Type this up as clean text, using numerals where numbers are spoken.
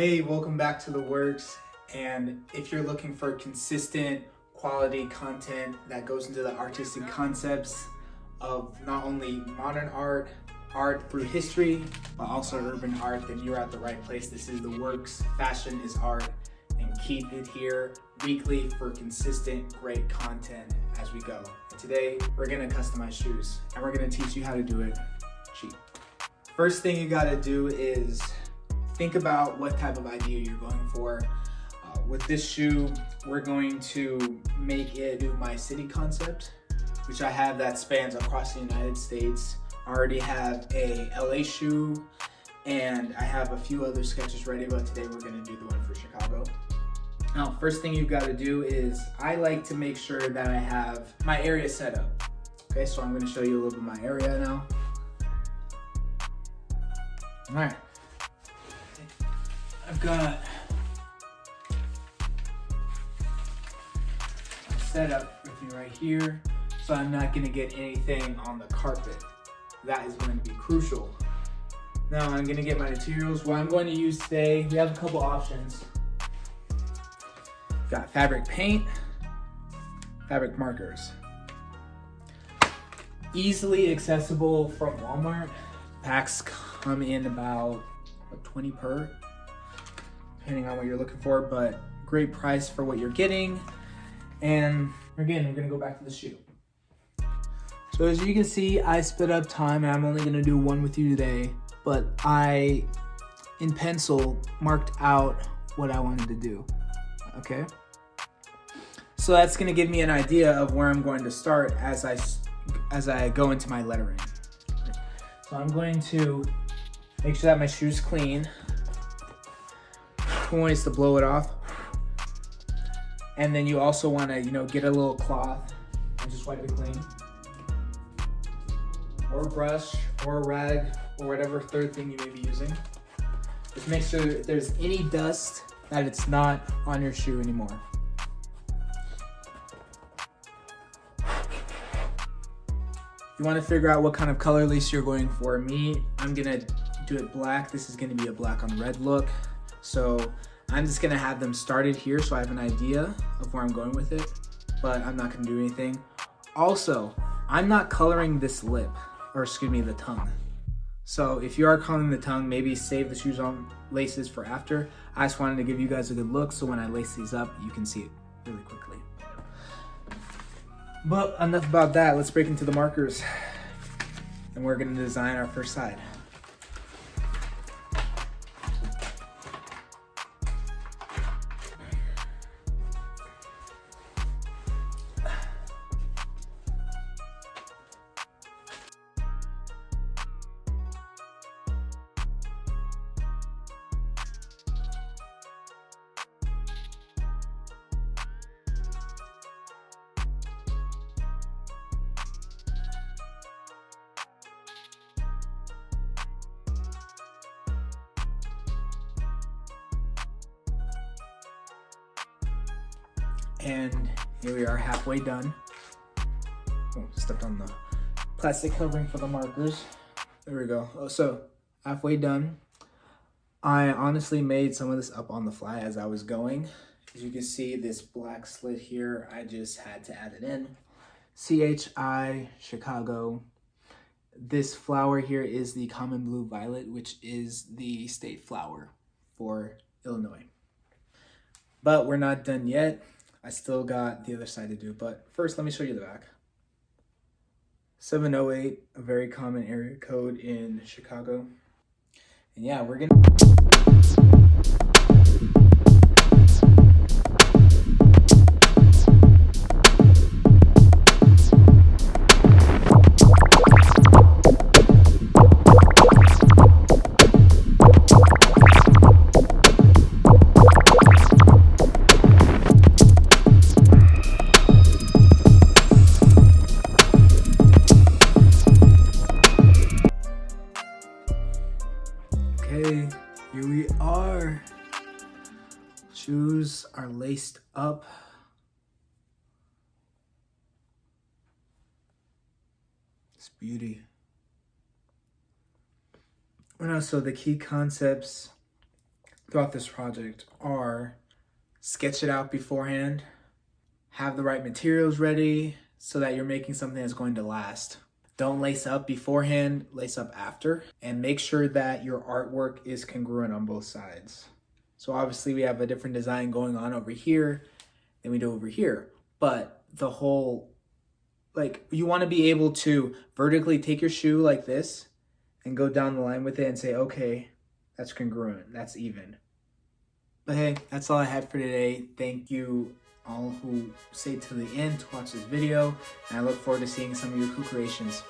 Hey, welcome back to The Works. And if you're looking for consistent quality content that goes into the artistic concepts of not only modern art, art through history, but also urban art, then you're at the right place. This is The Works, fashion is art, and keep it here weekly for consistent, great content as we go. And today, we're gonna customize shoes, and we're gonna teach you how to do it cheap. First thing you gotta do is think about what type of idea you're going for. With this shoe, we're going to make it do my city concept, which I have that spans across the United States. I already have a LA shoe, and I have a few other sketches ready, but today we're gonna do the one for Chicago. Now, first thing you've gotta do is, I like to make sure that I have my area set up. Okay, so I'm gonna show you a little bit of my area now. All right. I've got my setup with me right here, so I'm not gonna get anything on the carpet. That is going to be crucial. Now I'm gonna get my materials. What I'm going to use today, we have a couple options. Got fabric paint, fabric markers. Easily accessible from Walmart. Packs come in about 20 per. Depending on what you're looking for, but great price for what you're getting. And again, we're gonna go back to the shoe. So as you can see, I split up time, and I'm only gonna do one with you today, but I, in pencil, marked out what I wanted to do, okay? So that's gonna give me an idea of where I'm going to start as I go into my lettering. So I'm going to make sure that my shoe's clean. Point is to blow it off, and then you also want to get a little cloth and just wipe it clean, or a brush or a rag or whatever third thing you may be using. Just make sure if there's any dust that it's not on your shoe anymore. You want to figure out what kind of color lace you're going for. Me, I'm gonna do it black. This is gonna be a black on red look. So I'm just gonna have them started here so I have an idea of where I'm going with it, but I'm not gonna do anything. Also, I'm not coloring this lip, or excuse me, the tongue. So if you are coloring the tongue, maybe save the shoes on laces for after. I just wanted to give you guys a good look so when I lace these up, you can see it really quickly. But enough about that, let's break into the markers, and we're gonna design our first side. And here we are, halfway done. Oh, stepped on the plastic covering for the markers. There we go. Oh, so halfway done. I honestly made some of this up on the fly as I was going. As you can see, this black slit here, I just had to add it in. CHI, Chicago. This flower here is the common blue violet, which is the state flower for Illinois. But we're not done yet. I still got the other side to do, but first let me show you the back. 708, a very common area code in Chicago. And yeah, we're gonna... Okay, here we are. Shoes are laced up. It's beauty. So the key concepts throughout this project are sketch it out beforehand, have the right materials ready so that you're making something that's going to last. Don't lace up beforehand, lace up after, and make sure that your artwork is congruent on both sides. So obviously we have a different design going on over here than we do over here, but the whole, like, you want to be able to vertically take your shoe like this and go down the line with it and say, okay, that's congruent, that's even. But hey, that's all I had for today. Thank you all who stayed to the end to watch this video, and I look forward to seeing some of your cool creations.